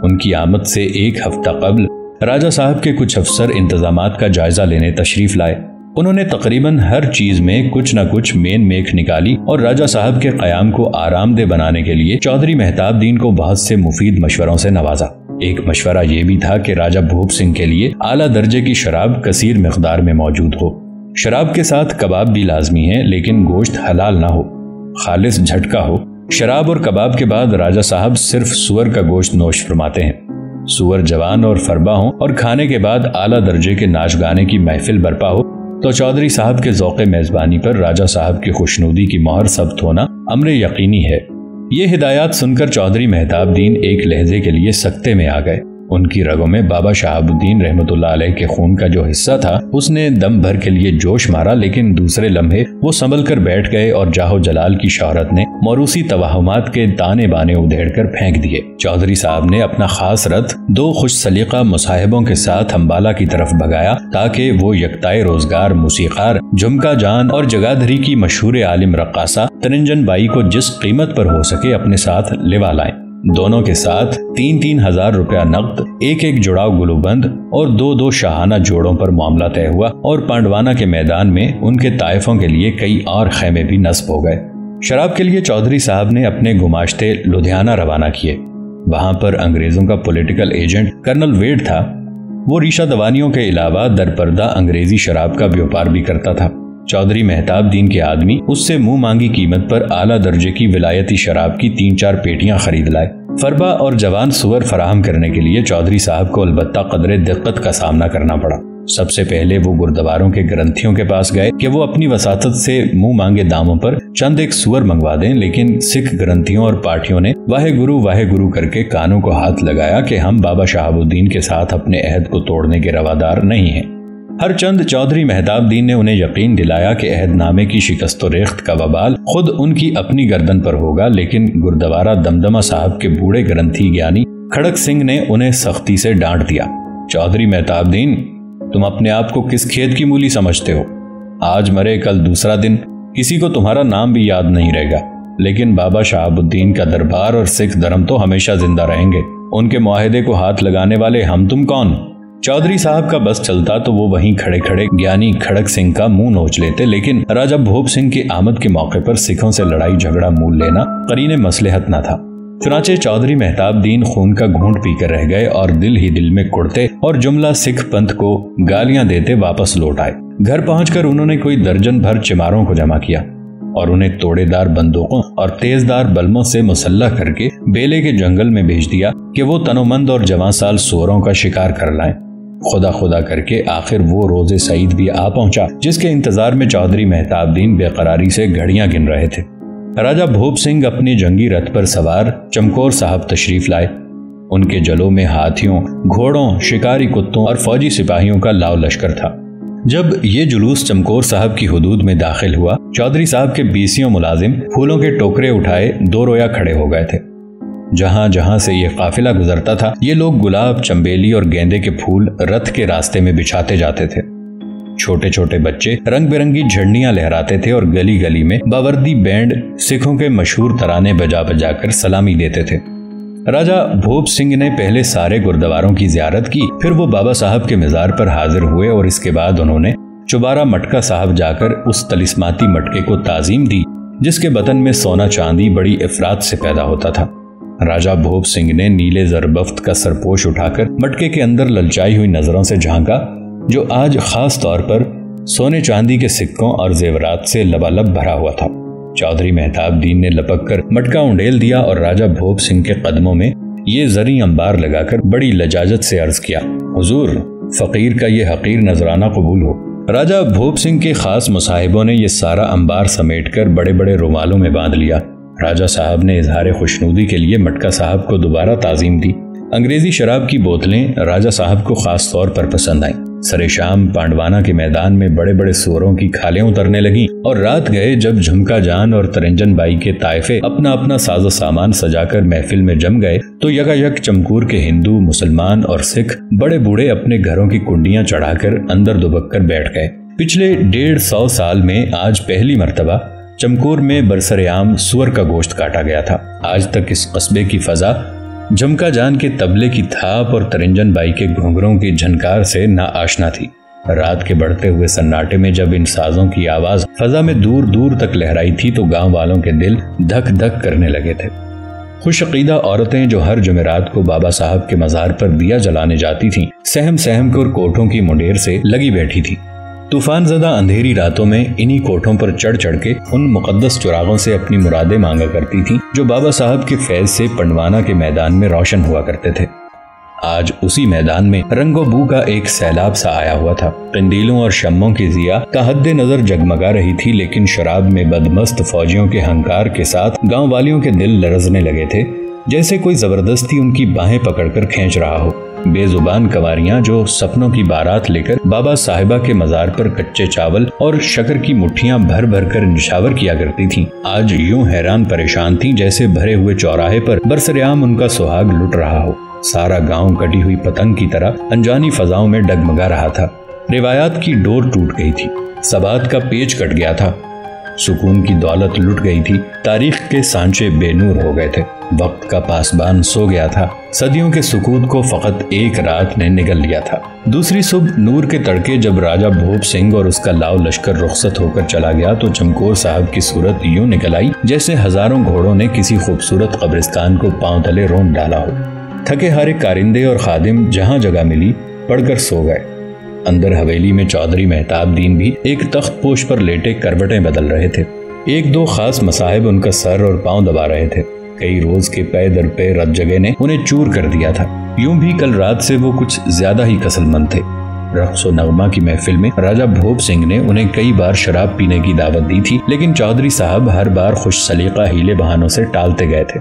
ان کی آمد سے 1 ہفتہ قبل راجہ صاحب کے کچھ افسر انتظامات کا جائزہ لینے تشریف لائے۔ انہوں نے تقریباً ہر چیز میں کچھ نہ کچھ مین میخ نکالی اور راجہ صاحب کے قیام کو آرام دہ بنانے کے لیے چودھری مہتاب دین کو بہت سے مفید مشوروں سے نوازا۔ ایک مشورہ یہ بھی تھا کہ راجہ بھوپ سنگھ کے لیے اعلیٰ درجے کی شراب کثیر مقدار میں موجود ہو۔ شراب کے ساتھ کباب بھی لازمی ہے، لیکن گوشت حلال نہ ہو، خالص جھٹکا ہو۔ شراب اور کباب کے بعد راجہ صاحب صرف سور کا گوشت نوش فرماتے ہیں۔ سور جوان اور فربا ہوں اور کھانے کے بعد اعلیٰ درجے کے ناچ گانے کی محفل برپا ہو تو چودھری صاحب کے ذوق میزبانی پر راجہ صاحب کی خوشنودی کی مہر ثبت ہونا امر یقینی ہے۔ یہ ہدایات سن کر چودھری مہتاب دین ایک لہجے کے لیے سکتے میں آ گئے۔ ان کی رگوں میں بابا شہاب الدین رحمت اللہ علیہ کے خون کا جو حصہ تھا اس نے دم بھر کے لیے جوش مارا، لیکن دوسرے لمحے وہ سنبھل کر بیٹھ گئے اور جاہ و جلال کی شہرت نے موروثی توہمات کے تانے بانے ادھیڑ کر پھینک دیے۔ چودھری صاحب نے اپنا خاص رتھ 2 خوش سلیقہ مصاحبوں کے ساتھ امبالہ کی طرف بھگایا تاکہ وہ یکتائے روزگار موسیقار جھمکا جان اور جگادھری کی مشہور عالم رقاصہ ترنجن بائی کو جس قیمت پر ہو سکے اپنے ساتھ لوا لائیں۔ دونوں کے ساتھ 3-3 ہزار روپیہ نقد، 1 جڑاؤ گلوبند اور 2 شاہانہ جوڑوں پر معاملہ طے ہوا اور پانڈوانا کے میدان میں ان کے طائفوں کے لیے کئی اور خیمے بھی نصب ہو گئے۔ شراب کے لیے چودھری صاحب نے اپنے گماشتے لدھیانہ روانہ کیے۔ وہاں پر انگریزوں کا پولیٹیکل ایجنٹ کرنل ویڈ تھا۔ وہ ریشہ دوانیوں کے علاوہ درپردہ انگریزی شراب کا بیوپار بھی کرتا تھا۔ چودھری مہتاب دین کے آدمی اس سے منہ مانگی قیمت پر اعلیٰ درجے کی ولایتی شراب کی 3-4 پیٹیاں خرید لائے۔ فربا اور جوان سور فراہم کرنے کے لیے چودھری صاحب کو البتہ قدرے دقت کا سامنا کرنا پڑا۔ سب سے پہلے وہ گردواروں کے گرنتھیوں کے پاس گئے کہ وہ اپنی وساطت سے منہ مانگے داموں پر چند ایک سور منگوا دیں، لیکن سکھ گرنتھیوں اور پارٹیوں نے واہے گرو کر کے کانوں کو ہاتھ لگایا کہ ہم بابا شہاب الدین کے ساتھ اپنے عہد کو توڑنے کے روادار نہیں ہیں۔ ہر چند چودھری مہتاب دین نے انہیں یقین دلایا کہ عہد نامے کی شکست و ریخت کا وبال خود ان کی اپنی گردن پر ہوگا، لیکن گردوارہ دمدمہ صاحب کے بوڑھے گرنتھی گیانی کھڑک سنگھ نے انہیں سختی سے ڈانٹ دیا۔ چودھری مہتاب دین، تم اپنے آپ کو کس کھیت کی مولی سمجھتے ہو؟ آج مرے کل دوسرا دن، کسی کو تمہارا نام بھی یاد نہیں رہے گا، لیکن بابا شہاب الدین کا دربار اور سکھ دھرم تو ہمیشہ زندہ رہیں گے۔ ان کے معاہدے کو ہاتھ لگانے والے ہم تم کون؟ چودھری صاحب کا بس چلتا تو وہ وہیں کھڑے کھڑے گیانی کھڑک سنگھ کا منہ نوچ لیتے، لیکن راجہ بھوپ سنگھ کی آمد کے موقع پر سکھوں سے لڑائی جھگڑا مول لینا قرین مصلحت نہ تھا۔ چنانچہ چودھری مہتاب دین خون کا گھونٹ پی کر رہ گئے اور دل ہی دل میں کڑتے اور جملہ سکھ پنتھ کو گالیاں دیتے واپس لوٹ آئے۔ گھر پہنچ کر انہوں نے کوئی درجن بھر چماروں کو جمع کیا اور انہیں توڑے دار بندوقوں اور تیز دار بلموں سے مسلح کر کے بیلے کے جنگل میں بھیج دیا کہ وہ تنومند اور جوان سال سوروں کا شکار کر لائیں۔ خدا خدا کر کے آخر وہ روز سعید بھی آ پہنچا جس کے انتظار میں چودھری مہتاب دین بے قراری سے گھڑیاں گن رہے تھے۔ راجہ بھوپ سنگھ اپنی جنگی رتھ پر سوار چمکور صاحب تشریف لائے۔ ان کے جلوں میں ہاتھیوں، گھوڑوں، شکاری کتوں اور فوجی سپاہیوں کا لاؤ لشکر تھا۔ جب یہ جلوس چمکور صاحب کی حدود میں داخل ہوا، چودھری صاحب کے 20 ملازم پھولوں کے ٹوکرے اٹھائے دو رویا کھڑے ہو گئے تھے۔ جہاں جہاں سے یہ قافلہ گزرتا تھا، یہ لوگ گلاب، چمبیلی اور گیندے کے پھول رتھ کے راستے میں بچھاتے جاتے تھے۔ چھوٹے چھوٹے بچے رنگ برنگی جھنڈیاں لہراتے تھے اور گلی گلی میں باوردی بینڈ سکھوں کے مشہور ترانے بجا بجا کر سلامی دیتے تھے۔ راجہ بھوپ سنگھ نے پہلے سارے گردواروں کی زیارت کی، پھر وہ بابا صاحب کے مزار پر حاضر ہوئے اور اس کے بعد انہوں نے چوبارہ مٹکا صاحب جا کر اس طلسماتی مٹکے کو تعظیم دی جس کے بطن میں سونا چاندی بڑی افراط سے پیدا ہوتا تھا۔ راجہ بھوپ سنگھ نے نیلے زربفت کا سرپوش اٹھا کر مٹکے کے اندر للچائی ہوئی نظروں سے جھانکا جو آج خاص طور پر سونے چاندی کے سکوں اور زیورات سے لبالب بھرا ہوا تھا۔ چودھری مہتاب دین نے لپک کر مٹکا انڈیل دیا اور راجہ بھوپ سنگھ کے قدموں میں یہ زرعی انبار لگا کر بڑی لجاجت سے عرض کیا، حضور، فقیر کا یہ حقیر نذرانہ قبول ہو۔ راجہ بھوپ سنگھ کے خاص مصاحبوں نے یہ سارا انبار سمیٹ کر بڑے بڑے رومالوں میں باندھ لیا۔ راجہ صاحب نے اظہار خوشنودی کے لیے مٹکا صاحب کو دوبارہ تعظیم دی۔ انگریزی شراب کی بوتلیں راجہ صاحب کو خاص طور پر پسند آئیں۔ سرے شام پانڈوانہ کے میدان میں بڑے بڑے سوروں کی کھالیں اترنے لگیں اور رات گئے جب جھمکا جان اور ترنجن بائی کے طائفے اپنا اپنا ساز و سامان سجا کر محفل میں جم گئے تو یکا یک چمکور کے ہندو، مسلمان اور سکھ بڑے بوڑھے اپنے گھروں کی کنڈیاں چڑھا کر اندر دبک کر بیٹھ گئے۔ پچھلے 150 سال میں آج پہلی مرتبہ چمکور میں برسر عام سور کا گوشت کاٹا گیا تھا۔ آج تک اس قصبے کی فضا جھمکا جان کے طبلے کی تھاپ اور ترنجن بائی کے گھنگروں کی جھنکار سے نا آشنا تھی۔ رات کے بڑھتے ہوئے سناٹے میں جب ان سازوں کی آواز فضا میں دور دور تک لہرائی تھی تو گاؤں والوں کے دل دھک دھک کرنے لگے تھے۔ خوش عقیدہ عورتیں جو ہر جمعرات کو بابا صاحب کے مزار پر دیا جلانے جاتی تھیں، سہم سہم کر کوٹھوں کی منڈیر سے لگی بیٹھی تھی۔ طوفان زدہ اندھیری راتوں میں انہی کوٹھوں پر چڑھ چڑھ کے ان مقدس چراغوں سے اپنی مرادیں مانگا کرتی تھیں جو بابا صاحب کے فیض سے پنڈوانہ کے میدان میں روشن ہوا کرتے تھے۔ آج اسی میدان میں رنگ و بو کا ایک سیلاب سا آیا ہوا تھا۔ قندیلوں اور شموں کی ضیا کا حد نظر جگمگا رہی تھی، لیکن شراب میں بدمست فوجیوں کے ہنکار کے ساتھ گاؤں والیوں کے دل لرزنے لگے تھے، جیسے کوئی زبردستی ان کی باہیں پکڑ کر کھینچ رہا ہو۔ بے زبان کنواریاں جو سپنوں کی بارات لے کر بابا صاحبہ کے مزار پر کچے چاول اور شکر کی مٹھیاں بھر بھر کر نشاور کیا کرتی تھیں، آج یوں حیران پریشان تھیں جیسے بھرے ہوئے چوراہے پر برسر عام ان کا سہاگ لٹ رہا ہو۔ سارا گاؤں کٹی ہوئی پتنگ کی طرح انجانی فضاؤں میں ڈگمگا رہا تھا۔ روایات کی ڈور ٹوٹ گئی تھی، ثبات کا پیچ کٹ گیا تھا، سکون کی دولت لٹ گئی تھی، تاریخ کے سانچے بے نور ہو گئے تھے، وقت کا پاسبان سو گیا تھا، صدیوں کے سکوت کو فقط ایک رات نے نگل لیا تھا۔ دوسری صبح نور کے تڑکے جب راجہ بھوپ سنگھ اور اس کا لاؤ لشکر رخصت ہو کر چلا گیا تو چمکور صاحب کی صورت یوں نکل آئی جیسے ہزاروں گھوڑوں نے کسی خوبصورت قبرستان کو پاؤں تلے رونڈ ڈالا ہو۔ تھکے ہارے کارندے اور خادم جہاں جگہ ملی پڑھ کر سو گئے۔ اندر حویلی میں چودھری مہتاب دین بھی ایک تخت پوش پر لیٹے کروٹیں بدل رہے تھے۔ ایک دو خاص مصاحب ان کا سر اور پاؤں دبا رہے تھے۔ کئی روز کے پے در پے رت جگہ نے انہیں چور کر دیا تھا۔ یوں بھی کل رات سے وہ کچھ زیادہ ہی کسل مند تھے۔ رقص و نغمہ کی محفل میں راجہ بھوپ سنگھ نے انہیں کئی بار شراب پینے کی دعوت دی تھی، لیکن چودھری صاحب ہر بار خوش سلیقہ ہیلے بہانوں سے ٹالتے گئے تھے۔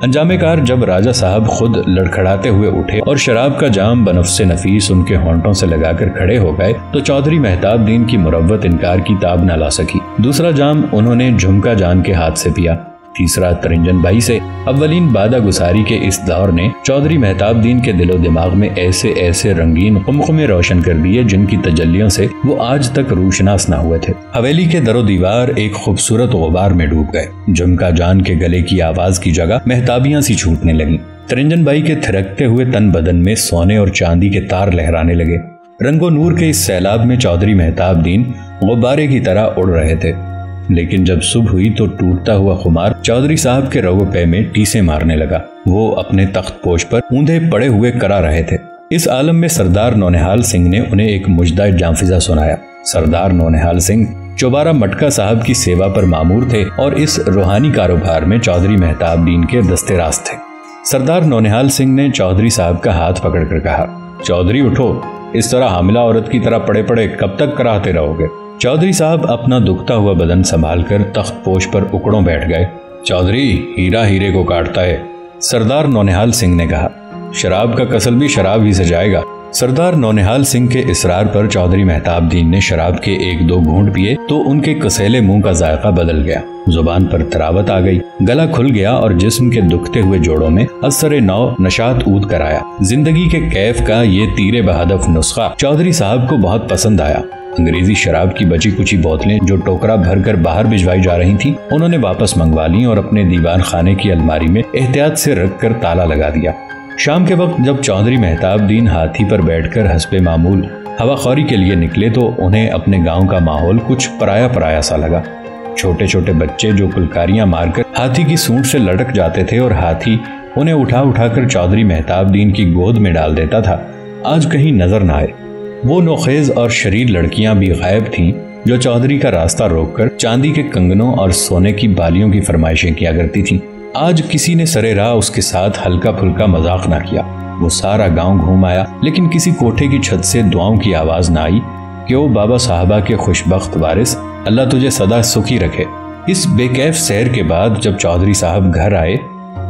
انجام کار جب راجہ صاحب خود لڑکھڑاتے ہوئے اٹھے اور شراب کا جام بنفس نفیس ان کے ہونٹوں سے لگا کر کھڑے ہو گئے تو چودھری مہتاب دین کی مروت انکار کی تاب نہ لا سکی۔ دوسرا جام انہوں نے جھمکا جان کے ہاتھ سے پیا، تیسرا ترنجن بھائی سے۔ اولین بادہ گساری کے اس دور نے چودھری مہتاب دین کے دل و دماغ میں ایسے ایسے رنگین قمقمے روشن کر دیے جن کی تجلیوں سے وہ آج تک روشناس نہ ہوئے تھے۔ حویلی کے در و دیوار ایک خوبصورت غبار میں ڈوب گئے۔ جھمکا جان کے گلے کی آواز کی جگہ مہتابیاں سی چھوٹنے لگیں۔ ترنجن بھائی کے تھرکتے ہوئے تن بدن میں سونے اور چاندی کے تار لہرانے لگے۔ رنگ و نور کے اس سیلاب میں چودھری مہتاب دین غبارے کی طرح اڑ رہے تھے۔ لیکن جب صبح ہوئی تو ٹوٹتا ہوا خمار چودھری صاحب کے رگو پے میں ٹیسے مارنے لگا۔ وہ اپنے تخت پوش پر اوندھے پڑے ہوئے کرا رہے تھے۔ اس عالم میں سردار نونہال سنگھ نے انہیں ایک مجدہ جانفزہ سنایا۔ سردار نونہال سنگھ چوبارہ مٹکا صاحب کی سیوا پر مامور تھے اور اس روحانی کاروبار میں چودھری مہتاب دین کے دستے راست تھے۔ سردار نونہال سنگھ نے چودھری صاحب کا ہاتھ پکڑ کر کہا، چودھری اٹھو، اس طرح حاملہ عورت کی طرح پڑے پڑے کب تک کراہتے رہو گے؟ چودھری صاحب اپنا دکھتا ہوا بدن سنبھال کر تخت پوش پر اکڑوں بیٹھ گئے۔ چودھری، ہیرا ہیرے کو کاٹتا ہے، سردار نونہال سنگھ نے کہا۔ شراب کا کسل بھی شراب ہی سے جائے گا۔ سردار نونہال سنگھ کے اصرار پر چودھری مہتاب دین نے شراب کے ایک دو گھونٹ پیے تو ان کے کسیلے منہ کا ذائقہ بدل گیا، زبان پر تراوت آ گئی، گلا کھل گیا اور جسم کے دکھتے ہوئے جوڑوں میں اثر نو نشاط اود کر آیا۔ زندگی کے کیف کا یہ تیرے بہدف نسخہ چودھری صاحب کو بہت پسند آیا۔ انگریزی شراب کی بچی کچی بوتلیں جو ٹوکرا بھر کر باہر بھجوائی جا رہی تھیں انہوں نے واپس منگوا لی اور اپنے دیوان خانے کی الماری میں احتیاط سے رکھ کر تالا لگا دیا۔ شام کے وقت جب چودھری مہتاب دین ہاتھی پر بیٹھ کر حسب معمول ہوا خوری کے لیے نکلے تو انہیں اپنے گاؤں کا ماحول کچھ پرایا پرایا سا لگا۔ چھوٹے چھوٹے بچے جو کلکاریاں مار کر ہاتھی کی سونٹ سے لٹک جاتے تھے اور ہاتھی انہیں اٹھا اٹھا کر چودھری مہتاب دین کی گود میں ڈال دیتا تھا، آج کہیں نظر نہ آئے۔ وہ نوخیز اور شریر لڑکیاں بھی غائب تھیں جو چودھری کا راستہ روک کر چاندی کے کنگنوں اور سونے کی بالیوں کی فرمائشیں کیا کرتی تھیں۔ آج کسی نے سرے راہ اس کے ساتھ ہلکا پھلکا مذاق نہ کیا۔ وہ سارا گاؤں گھوم آیا لیکن کسی کوٹھے کی چھت سے دعاؤں کی آواز نہ آئی کہ او بابا صاحبہ کے خوشبخت وارث، اللہ تجھے سدا سکھی رکھے۔ اس بے کیف سیر کے بعد جب چودھری صاحب گھر آئے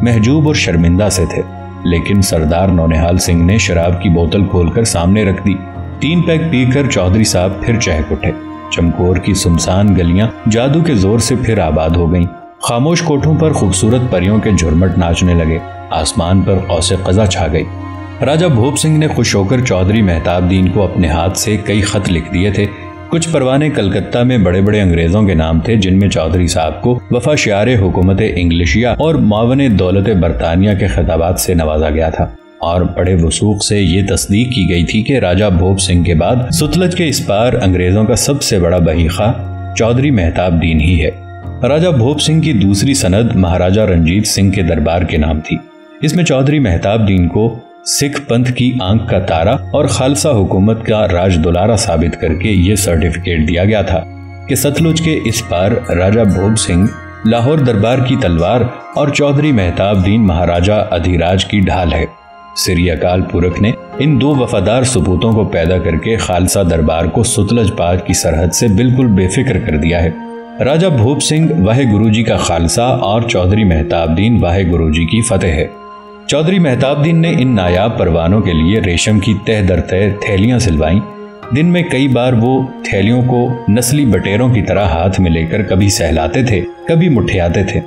محجوب اور شرمندہ سے تھے، لیکن سردار نونہال سنگھ نے شراب کی بوتل کھول کر سامنے رکھ دی۔ 3 پیگ پی کر چودھری صاحب پھر چہک اٹھے۔ چمکور کی سنسان گلیاں جادو کے زور سے پھر آباد ہو گئیں۔ خاموش کوٹھوں پر خوبصورت پریوں کے جھرمٹ ناچنے لگے، آسمان پر قوس قزح چھا گئی۔ راجہ بھوپ سنگھ نے خوش ہو کر چودھری مہتاب دین کو اپنے ہاتھ سے کئی خط لکھ دیے تھے۔ کچھ پروانے کلکتہ میں بڑے بڑے انگریزوں کے نام تھے جن میں چودھری صاحب کو وفا شعار حکومت انگلشیہ اور معاون دولت برطانیہ کے خطابات سے نوازا گیا تھا، اور بڑے وثوق سے یہ تصدیق کی گئی تھی کہ راجہ بھوپ سنگھ کے بعد ستلج کے اس پار انگریزوں کا سب سے بڑا بحیخہ چودھری مہتاب دین ہی ہے۔ راجہ بھوپ سنگھ کی دوسری سند مہاراجہ رنجیت سنگھ کے دربار کے نام تھی۔ اس میں چودھری مہتاب دین کو سکھ پنتھ کی آنکھ کا تارا اور خالصہ حکومت کا راج دلارا ثابت کر کے یہ سرٹیفکیٹ دیا گیا تھا کہ ستلج کے اس پار راجہ بھوپ سنگھ لاہور دربار کی تلوار اور چودھری مہتاب دین مہاراجہ ادھیراج کی ڈھال ہے۔ سری اکال پورکھ نے ان دو وفادار ثبوتوں کو پیدا کر کے خالصہ دربار کو ستلج پار کی سرحد سے بالکل بے فکر کر دیا ہے۔ راجہ بھوپ سنگھ واحے گرو جی کا خالصہ اور چودھری مہتاب دین واحے گرو جی کی فتح ہے۔ چودھری مہتاب دین نے ان نایاب پروانوں کے لیے ریشم کی تہ در تہ تھیلیاں سلوائیں۔ دن میں کئی بار وہ تھیلیوں کو نسلی بٹیروں کی طرح ہاتھ میں لے کر کبھی سہلاتے تھے کبھی مٹھیاتے تھے۔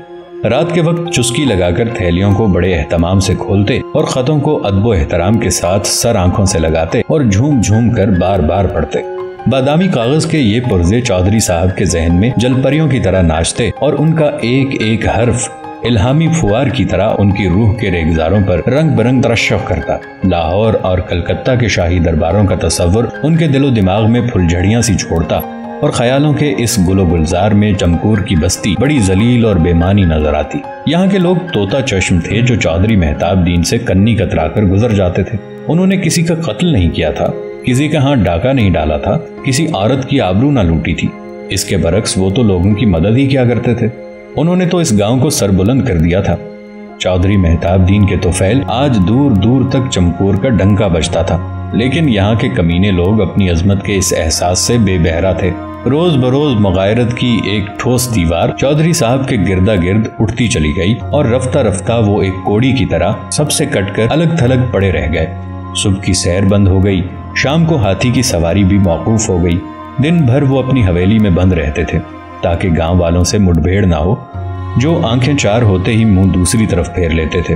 رات کے وقت چسکی لگا کر تھیلیوں کو بڑے اہتمام سے کھولتے اور خطوں کو ادب و احترام کے ساتھ سر آنکھوں سے لگاتے اور جھوم جھوم کر بار بار پڑھتے۔ بادامی کاغذ کے یہ پرزے چودھری صاحب کے ذہن میں جل پریوں کی طرح ناچتے اور ان کا ایک ایک حرف الہامی فوار کی طرح ان کی روح کے ریگزاروں پر رنگ برنگ ترشح کرتا۔ لاہور اور کلکتہ کے شاہی درباروں کا تصور ان کے دل و دماغ میں پھل جھڑیاں سی چھوڑتا اور خیالوں کے اس گل و گلزار میں چمکور کی بستی بڑی ذلیل اور بے معنی نظر آتی۔ یہاں کے لوگ طوطا چشم تھے جو چودھری مہتاب دین سے کنی کترا کر گزر جاتے تھے۔ انہوں نے کسی کا قتل نہیں کیا تھا، کسی کا ہاں ڈاکہ نہیں ڈالا تھا، کسی عورت کی آبرو نہ لوٹی تھی۔ اس کے برعکس وہ تو لوگوں کی مدد ہی کیا کرتے تھے۔ انہوں نے تو اس گاؤں کو سر بلند کر دیا تھا۔ چودھری مہتاب دین کے طفیل آج دور دور تک چمکور کا ڈنکا بجتا تھا، لیکن یہاں کے کمینے لوگ اپنی عظمت کے اس احساس سے بے بہرا تھے۔ روز بروز مغایرت کی ایک ٹھوس دیوار چودھری صاحب کے گردا گرد اٹھتی چلی گئی اور رفتہ رفتہ وہ ایک کوڑی کی طرح سب سے کٹ کر الگ تھلگ پڑے رہ گئے۔ صبح کی سیر بند ہو گئی، شام کو ہاتھی کی سواری بھی موقوف ہو گئی۔ دن بھر وہ اپنی حویلی میں بند رہتے تھے تاکہ گاؤں والوں سے مٹ بھیڑ نہ ہو، جو آنکھیں چار ہوتے ہی منہ دوسری طرف پھیر لیتے تھے۔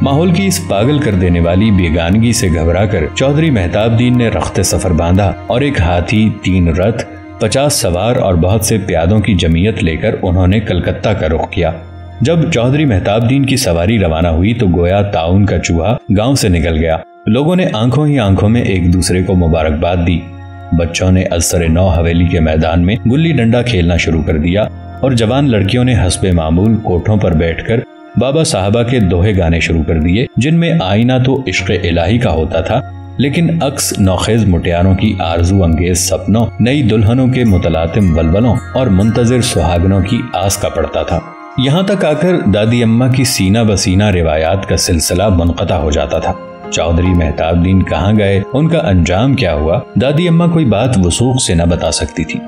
ماحول کی اس پاگل کر دینے والی بیگانگی سے گھبرا کر چودھری مہتاب دین نے رخت سفر باندھا اور ایک ہاتھی، 3 رتھ، 50 سوار اور بہت سے پیادوں کی جمعیت لے کر انہوں نے کلکتہ کا رخ کیا۔ جب چودھری مہتاب دین کی سواری روانہ ہوئی تو گویا تعاون کا چوہا گاؤں سے نکل گیا۔ لوگوں نے آنکھوں ہی آنکھوں میں ایک دوسرے کو مبارکباد دی۔ بچوں نے ازسر نو حویلی کے میدان میں گلی ڈنڈا کھیلنا شروع کر دیا اور جوان لڑکیوں نے حسب معمول کوٹھوں پر بیٹھ کر بابا صاحبہ کے دوہے گانے شروع کر دیے، جن میں آئینہ تو عشق الہی کا ہوتا تھا، لیکن عکس نوخیز مٹیاروں کی آرزو انگیز سپنوں، نئی دلہنوں کے متلاطم ولولوں اور منتظر سہاگنوں کی آس کا پڑتا تھا۔ یہاں تک آ کر دادی اماں کی سینہ بسینہ روایات کا سلسلہ منقطع ہو جاتا تھا۔ چودھری مہتاب دین کہاں گئے، ان کا انجام کیا ہوا، دادی اماں کوئی بات وثوق سے نہ بتا سکتی تھی۔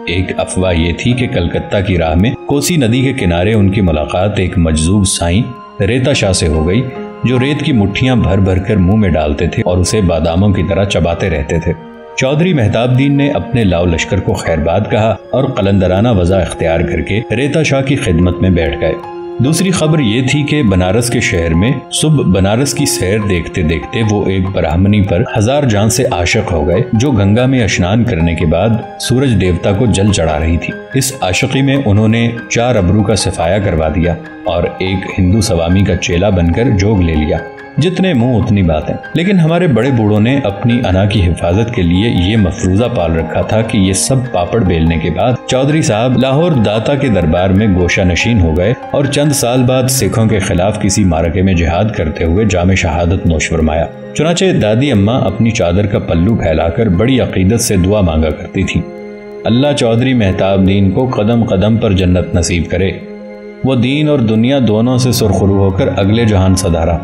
ایک افواہ یہ تھی کہ کلکتہ کی راہ میں کوسی ندی کے کنارے ان کی ملاقات ایک مجذوب سائیں ریتا شاہ سے ہو گئی، جو ریت کی مٹھیاں بھر بھر کر منہ میں ڈالتے تھے اور اسے باداموں کی طرح چباتے رہتے تھے۔ چودھری مہتاب دین نے اپنے لاؤ لشکر کو خیرباد کہا اور قلندرانہ وضع اختیار کر کے ریتا شاہ کی خدمت میں بیٹھ گئے۔ دوسری خبر یہ تھی کہ بنارس کے شہر میں صبح بنارس کی سیر دیکھتے دیکھتے وہ ایک برہمنی پر ہزار جان سے عاشق ہو گئے، جو گنگا میں اشنان کرنے کے بعد سورج دیوتا کو جل چڑھا رہی تھی۔ اس عاشقی میں انہوں نے 4 ابرو کا صفایا کروا دیا اور ایک ہندو سوامی کا چیلا بن کر جوگ لے لیا۔ جتنے منہ اتنی باتیں، لیکن ہمارے بڑے بوڑھوں نے اپنی انا کی حفاظت کے لیے یہ مفروضہ پال رکھا تھا کہ یہ سب پاپڑ بیلنے کے بعد چودھری صاحب لاہور داتا کے دربار میں گوشہ نشین ہو گئے اور چند سال بعد سکھوں کے خلاف کسی معرکے میں جہاد کرتے ہوئے جام شہادت نوش فرمایا۔ چنانچہ دادی اماں اپنی چادر کا پلو پھیلا کر بڑی عقیدت سے دعا مانگا کرتی تھی، اللہ چودھری مہتاب دین کو قدم قدم پر جنت نصیب کرے، وہ دین اور دنیا دونوں سے سرخرو ہو کر اگلے جہان سدھارا۔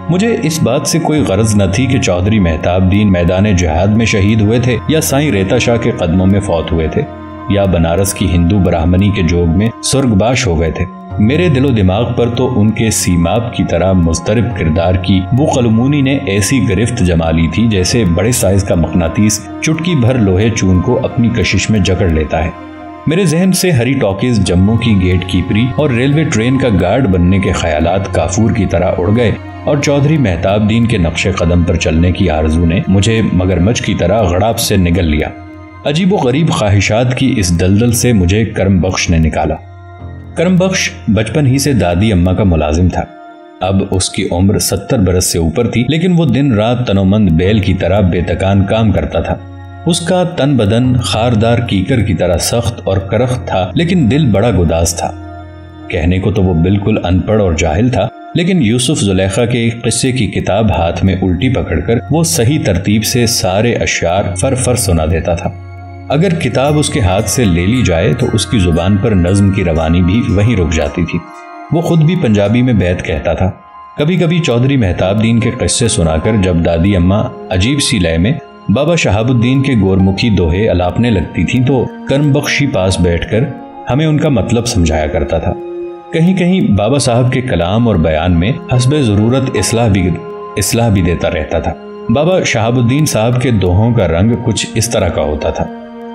مجھے اس بات سے کوئی غرض نہ تھی کہ چودھری مہتاب دین میدان جہاد میں شہید ہوئے تھے یا سائیں ریتا شاہ کے قدموں میں فوت ہوئے تھے یا بنارس کی ہندو براہمنی کے جوگ میں سرگ باش ہو گئے تھے۔ میرے دل و دماغ پر تو ان کے سیماب کی طرح مضطرب کردار کی وہ قلمونی نے ایسی گرفت جما لی تھی جیسے بڑے سائز کا مقناطیس چٹکی بھر لوہے چون کو اپنی کشش میں جکڑ لیتا ہے۔ میرے ذہن سے ہری ٹاکیز جموں کی گیٹ کیپری اور ریلوے ٹرین کا گارڈ بننے کے خیالات کافور کی طرح اڑ گئے اور چودھری مہتاب دین کے نقش قدم پر چلنے کی آرزو نے مجھے مگرمچھ کی طرح غڑاب سے نگل لیا۔ عجیب و غریب خواہشات کی اس دلدل سے مجھے کرم بخش نے نکالا۔ کرم بخش بچپن ہی سے دادی اماں کا ملازم تھا۔ اب اس کی عمر 70 برس سے اوپر تھی، لیکن وہ دن رات تنومند بیل کی طرح بے تکان کام کرتا تھا۔ اس کا تن بدن خاردار کیکر کی طرح سخت اور کرخت تھا، لیکن دل بڑا گداز تھا۔ کہنے کو تو وہ بالکل ان پڑھ اور جاہل تھا، لیکن یوسف زلیخا کے ایک قصے کی کتاب ہاتھ میں الٹی پکڑ کر وہ صحیح ترتیب سے سارے اشعار فر سنا دیتا تھا۔ اگر کتاب اس کے ہاتھ سے لے لی جائے تو اس کی زبان پر نظم کی روانی بھی وہیں رک جاتی تھی۔ وہ خود بھی پنجابی میں بیت کہتا تھا۔ کبھی کبھی چودھری مہتاب دین کے قصے سنا کر جب دادی اماں عجیب سی لے میں بابا شہاب الدین کے گورمکھی دوہے الاپنے لگتی تھیں تو کرم بخشی پاس بیٹھ کر ہمیں ان کا مطلب سمجھایا کرتا تھا۔ کہیں کہیں بابا صاحب کے کلام اور بیان میں حسب ضرورت اصلاح بھی دیتا رہتا تھا۔ بابا شہاب الدین صاحب کے دوہوں کا رنگ کچھ اس طرح کا ہوتا تھا: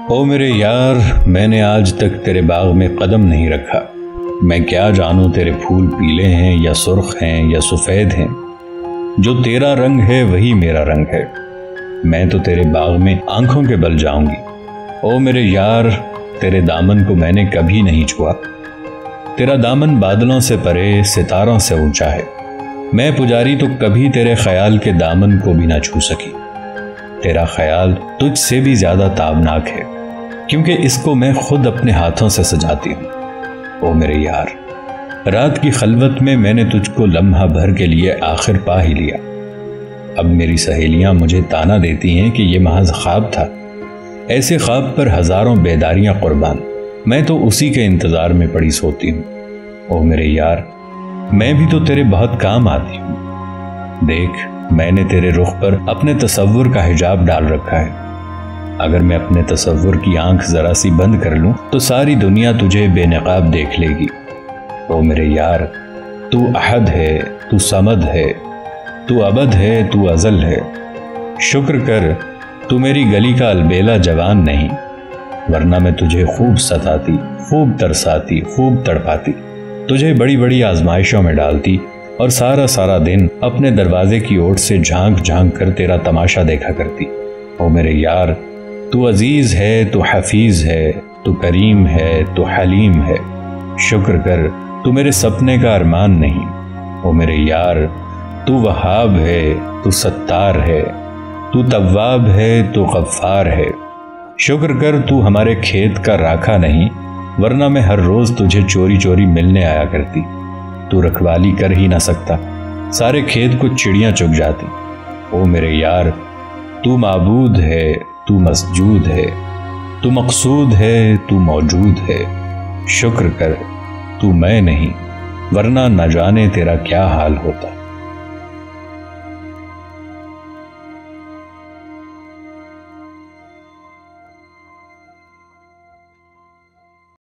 او میرے یار، میں نے آج تک تیرے باغ میں قدم نہیں رکھا، میں کیا جانوں تیرے پھول پیلے ہیں یا سرخ ہیں یا سفید ہیں، جو تیرا رنگ ہے وہی میرا رنگ ہے، میں تو تیرے باغ میں آنکھوں کے بل جاؤں گی۔ او میرے یار، تیرے دامن کو میں نے کبھی نہیں چھوا، تیرا دامن بادلوں سے پرے ستاروں سے اونچا ہے، میں پجاری تو کبھی تیرے خیال کے دامن کو بھی نہ چھو سکی، تیرا خیال تجھ سے بھی زیادہ تابناک ہے، کیونکہ اس کو میں خود اپنے ہاتھوں سے سجاتی ہوں۔ او میرے یار، رات کی خلوت میں نے تجھ کو لمحہ بھر کے لیے آخر پا ہی لیا۔ اب میری سہیلیاں مجھے تانا دیتی ہیں کہ یہ محض خواب تھا، ایسے خواب پر ہزاروں بیداریاں قربان، میں تو اسی کے انتظار میں پڑی سوتی ہوں۔ او میرے یار، میں بھی تو تیرے بہت کام آتی ہوں، دیکھ میں نے تیرے رخ پر اپنے تصور کا حجاب ڈال رکھا ہے، اگر میں اپنے تصور کی آنکھ ذرا سی بند کر لوں تو ساری دنیا تجھے بے نقاب دیکھ لے گی۔ او میرے یار، تو احد ہے، تو صمد ہے، تو ابد ہے، تو ازل ہے، شکر کر تو میری گلی کا البیلا جوان نہیں، ورنہ میں تجھے خوب ستاتی، خوب ترساتی، خوب تڑپاتی، تجھے بڑی بڑی آزمائشوں میں ڈالتی اور سارا دن اپنے دروازے کی اوٹ سے جھانک جھانک کر تیرا تماشا دیکھا کرتی۔ او میرے یار، تو عزیز ہے، تو حفیظ ہے، تو کریم ہے، تو حلیم ہے، شکر کر تو میرے سپنے کا ارمان نہیں۔ او میرے یار، تو وہاب ہے، تو ستار ہے، تو تواب ہے، تو غفار ہے، شکر کر تو ہمارے کھیت کا راکھا نہیں، ورنہ میں ہر روز تجھے چوری چوری ملنے آیا کرتی۔ تو رکھوالی کر ہی نہ سکتا، سارے کھیت کو چڑیاں چگ جاتی۔ او میرے یار، تو معبود ہے، تو مسجود ہے، تو مقصود ہے، تو موجود ہے، شکر کر تو میں نہیں، ورنہ نہ جانے تیرا کیا حال ہوتا۔